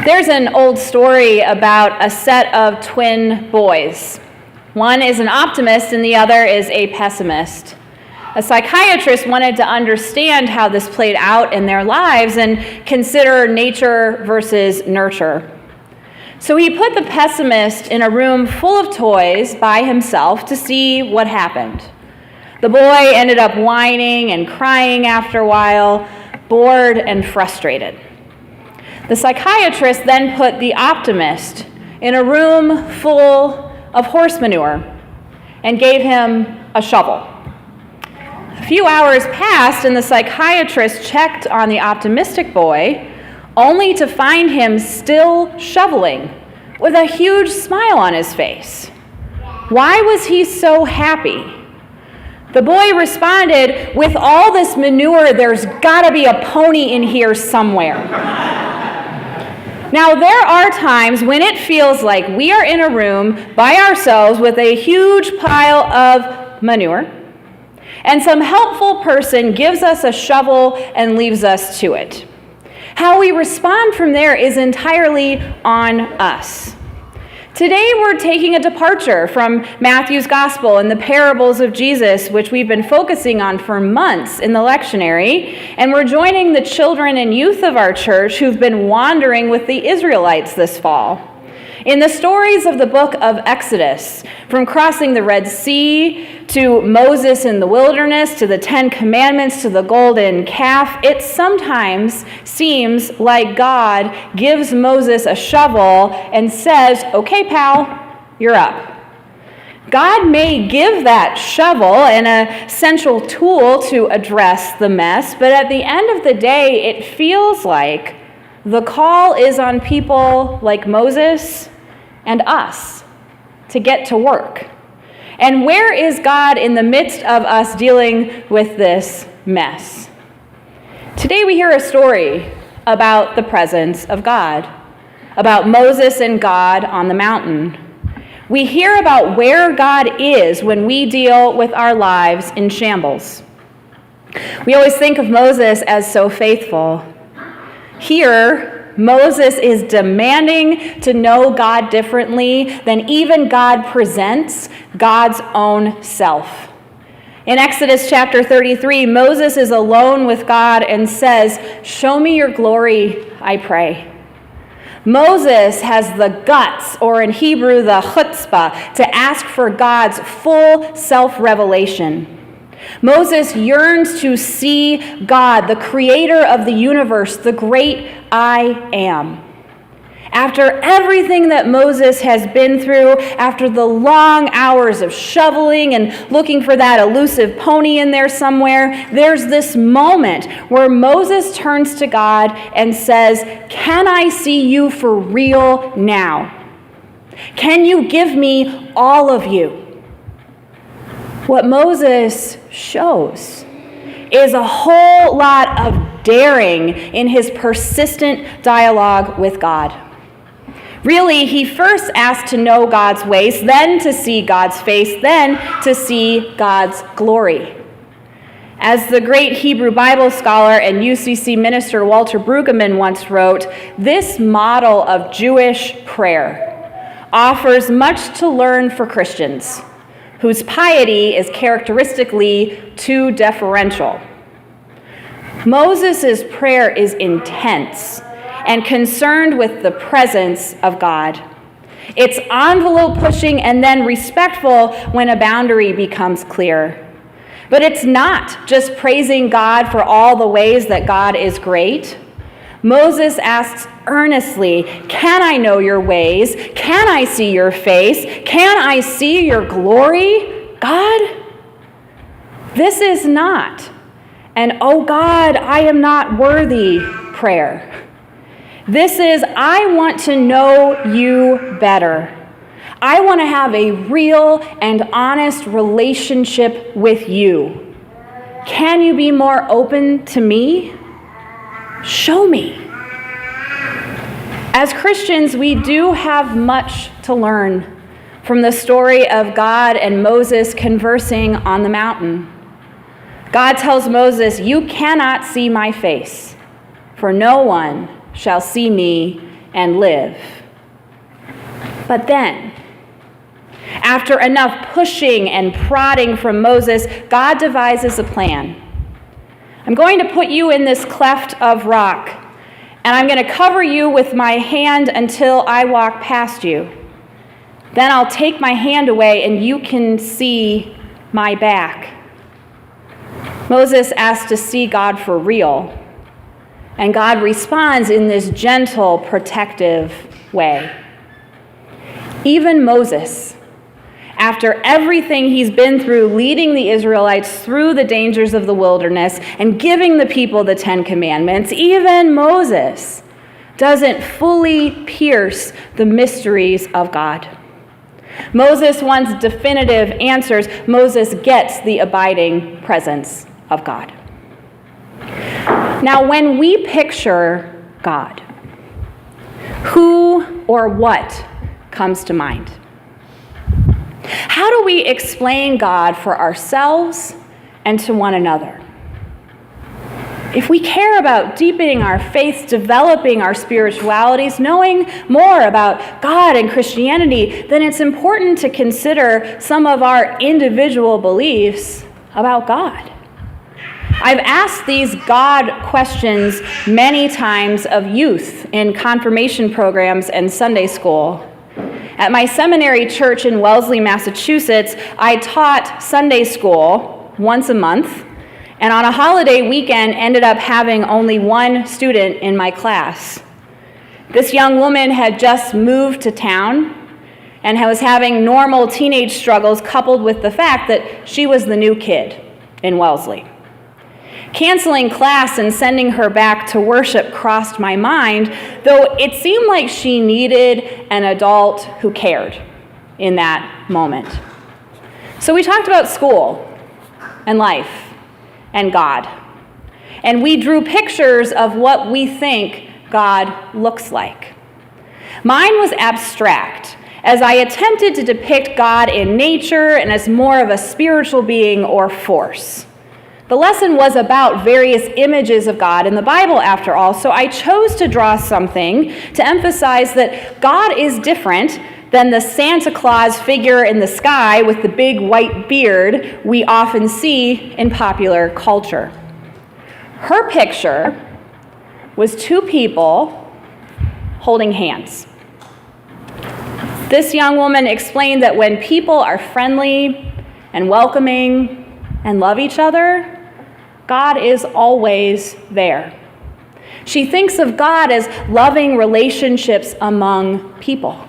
There's an old story about a set of twin boys. One is an optimist and the other is a pessimist. A psychiatrist wanted to understand how this played out in their lives and consider nature versus nurture. So he put the pessimist in a room full of toys by himself to see what happened. The boy ended up whining and crying after a while, bored and frustrated. The psychiatrist then put the optimist in a room full of horse manure and gave him a shovel. A few hours passed and the psychiatrist checked on the optimistic boy, only to find him still shoveling with a huge smile on his face. Why was he so happy? The boy responded, "With all this manure, there's got to be a pony in here somewhere." Now, there are times when it feels like we are in a room by ourselves with a huge pile of manure, and some helpful person gives us a shovel and leaves us to it. How we respond from there is entirely on us. Today we're taking a departure from Matthew's Gospel and the parables of Jesus, which we've been focusing on for months in the lectionary, and we're joining the children and youth of our church who've been wandering with the Israelites this fall. In the stories of the book of Exodus, from crossing the Red Sea to Moses in the wilderness, to the Ten Commandments, to the golden calf, it sometimes seems like God gives Moses a shovel and says, "Okay, pal, you're up." God may give that shovel an essential tool to address the mess, but at the end of the day, it feels like the call is on people like Moses and us to get to work. And where is God in the midst of us dealing with this mess? Today we hear a story about the presence of God, about Moses and God on the mountain. We hear about where God is when we deal with our lives in shambles. We always think of Moses as so faithful. Here, Moses is demanding to know God differently than even God presents God's own self. In Exodus chapter 33, Moses is alone with God and says, "Show me your glory, I pray." Moses has the guts, or in Hebrew, the chutzpah, to ask for God's full self-revelation. Moses yearns to see God, the creator of the universe, the great I am. After everything that Moses has been through, after the long hours of shoveling and looking for that elusive pony in there somewhere, there's this moment where Moses turns to God and says, "Can I see you for real now? Can you give me all of you?" What Moses shows is a whole lot of daring in his persistent dialogue with God. Really, he first asked to know God's ways, then to see God's face, then to see God's glory. As the great Hebrew Bible scholar and UCC minister Walter Brueggemann once wrote, this model of Jewish prayer offers much to learn for Christians, whose piety is characteristically too deferential. Moses' prayer is intense and concerned with the presence of God. It's envelope pushing and then respectful when a boundary becomes clear. But it's not just praising God for all the ways that God is great. Moses asks earnestly, "Can I know your ways? Can I see your face? Can I see your glory, God?" This is not an "Oh God, I am not worthy" prayer. This is, "I want to know you better. I want to have a real and honest relationship with you. Can you be more open to me? Show me." As Christians, we do have much to learn from the story of God and Moses conversing on the mountain. God tells Moses, "You cannot see my face, for no one shall see me and live. But then, after enough pushing and prodding from Moses, God devises a plan. I'm going to put you in this cleft of rock, and I'm going to cover you with my hand until I walk past you. Then I'll take my hand away, and you can see my back. Moses asks to see God for real, and God responds in this gentle, protective way. Even Moses, after everything he's been through, leading the Israelites through the dangers of the wilderness and giving the people the 10 Commandments, even Moses doesn't fully pierce the mysteries of God. Moses wants definitive answers. Moses gets the abiding presence of God. Now, when we picture God, who or what comes to mind? How do we explain God for ourselves and to one another? If we care about deepening our faith, developing our spiritualities, knowing more about God and Christianity, then it's important to consider some of our individual beliefs about God. I've asked these God questions many times of youth in confirmation programs and Sunday school. At my seminary church in Wellesley, Massachusetts, I taught Sunday school once a month, and on a holiday weekend ended up having only one student in my class. This young woman had just moved to town and was having normal teenage struggles coupled with the fact that she was the new kid in Wellesley. Canceling class and sending her back to worship crossed my mind, though it seemed like she needed an adult who cared in that moment. So we talked about school and life and God, and we drew pictures of what we think God looks like. Mine was abstract, as I attempted to depict God in nature and as more of a spiritual being or force. The lesson was about various images of God in the Bible, after all, so I chose to draw something to emphasize that God is different than the Santa Claus figure in the sky with the big white beard we often see in popular culture. Her picture was two people holding hands. This young woman explained that when people are friendly and welcoming and love each other, God is always there. She thinks of God as loving relationships among people.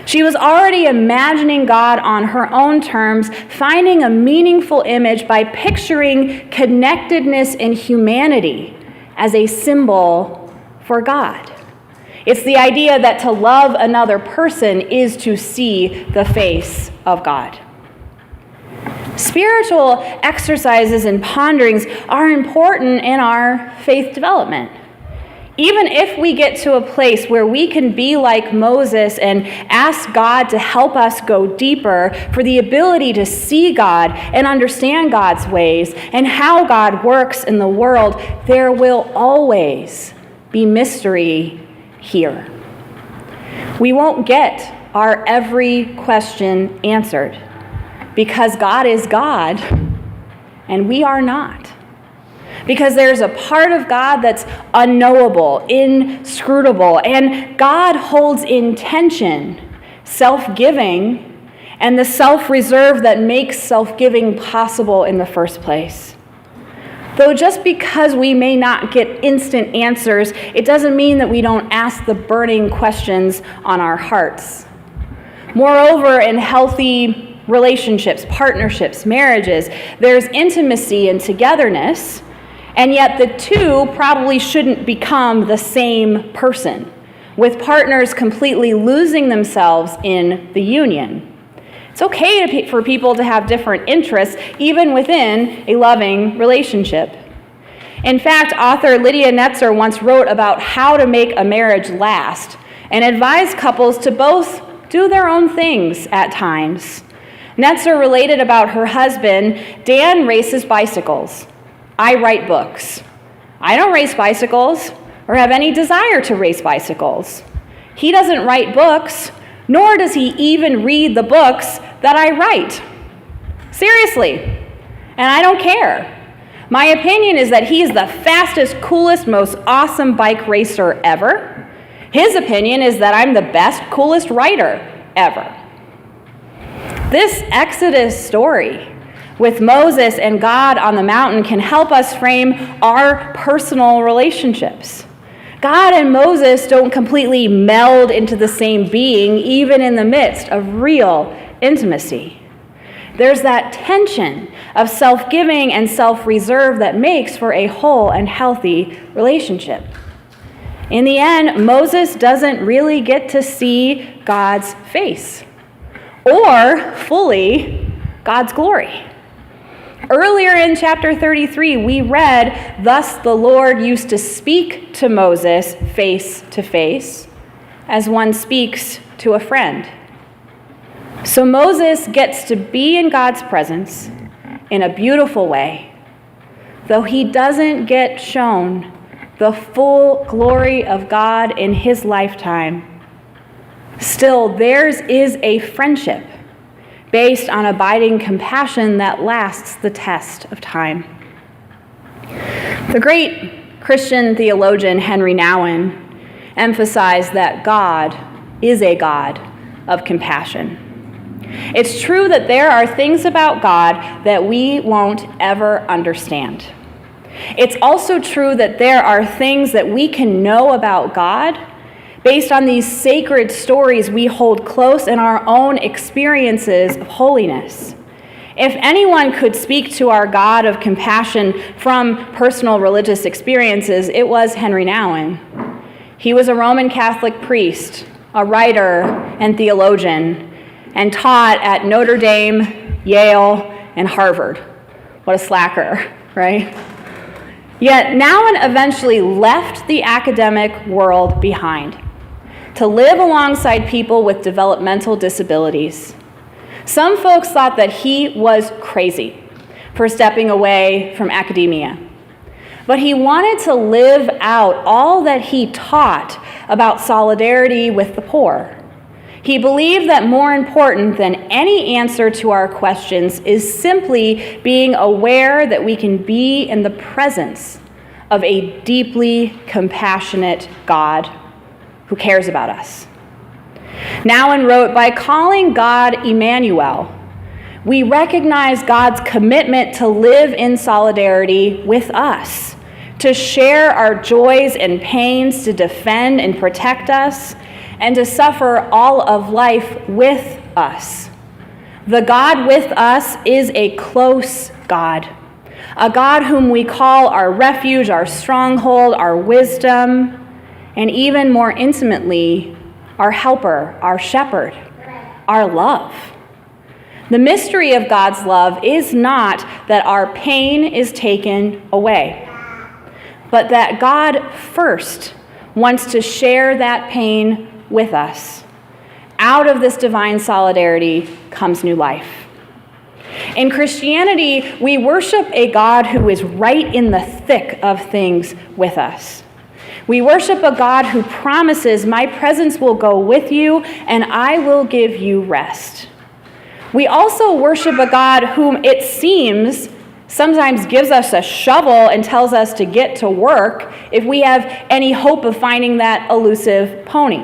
She was already imagining God on her own terms, finding a meaningful image by picturing connectedness and humanity as a symbol for God. It's the idea that to love another person is to see the face of God. Spiritual exercises and ponderings are important in our faith development. Even if we get to a place where we can be like Moses and ask God to help us go deeper for the ability to see God and understand God's ways and how God works in the world, there will always be mystery here. We won't get our every question answered, because God is God and we are not. Because there's a part of God that's unknowable, inscrutable, and God holds in tension self-giving and the self-reserve that makes self-giving possible in the first place. Though just because we may not get instant answers, it doesn't mean that we don't ask the burning questions on our hearts. Moreover, in healthy relationships, partnerships, marriages, there's intimacy and togetherness, and yet the two probably shouldn't become the same person, with partners completely losing themselves in the union. It's okay for people to have different interests, even within a loving relationship. In fact, author Lydia Netzer once wrote about how to make a marriage last and advised couples to both do their own things at times. Netzer related about her husband. Dan races bicycles. I write books. I don't race bicycles or have any desire to race bicycles. He doesn't write books, nor does he even read the books that I write. Seriously. And I don't care. My opinion is that he is the fastest, coolest, most awesome bike racer ever. His opinion is that I'm the best, coolest writer ever. This Exodus story with Moses and God on the mountain can help us frame our personal relationships. God and Moses don't completely meld into the same being, even in the midst of real intimacy. There's that tension of self-giving and self-reserve that makes for a whole and healthy relationship. In the end, Moses doesn't really get to see God's face or fully God's glory. Earlier in chapter 33, we read, "Thus the Lord used to speak to Moses face to face, as one speaks to a friend." So Moses gets to be in God's presence in a beautiful way, though he doesn't get shown the full glory of God in his lifetime. Still, theirs is a friendship based on abiding compassion that lasts the test of time. The great Christian theologian Henry Nouwen emphasized that God is a God of compassion. It's true that there are things about God that we won't ever understand. It's also true that there are things that we can know about God based on these sacred stories we hold close in our own experiences of holiness. If anyone could speak to our God of compassion from personal religious experiences, it was Henry Nouwen. He was a Roman Catholic priest, a writer and theologian, and taught at Notre Dame, Yale, and Harvard. What a slacker, right? Yet Nouwen eventually left the academic world behind to live alongside people with developmental disabilities. Some folks thought that he was crazy for stepping away from academia, but he wanted to live out all that he taught about solidarity with the poor. He believed that more important than any answer to our questions is simply being aware that we can be in the presence of a deeply compassionate God who cares about us. Nouwen wrote, "By calling God Emmanuel, we recognize God's commitment to live in solidarity with us, to share our joys and pains, to defend and protect us, and to suffer all of life with us. The God with us is a close God, a God whom we call our refuge, our stronghold, our wisdom, and even more intimately, our helper, our shepherd, our love. The mystery of God's love is not that our pain is taken away, but that God first wants to share that pain with us. Out of this divine solidarity comes new life. In Christianity, we worship a God who is right in the thick of things with us. We worship a God who promises, "My presence will go with you, and I will give you rest." We also worship a God whom it seems sometimes gives us a shovel and tells us to get to work if we have any hope of finding that elusive pony.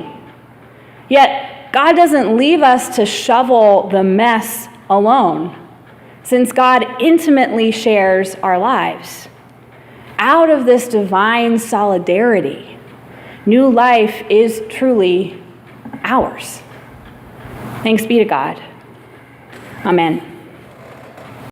Yet, God doesn't leave us to shovel the mess alone, since God intimately shares our lives. Out of this divine solidarity, new life is truly ours. Thanks be to God. Amen.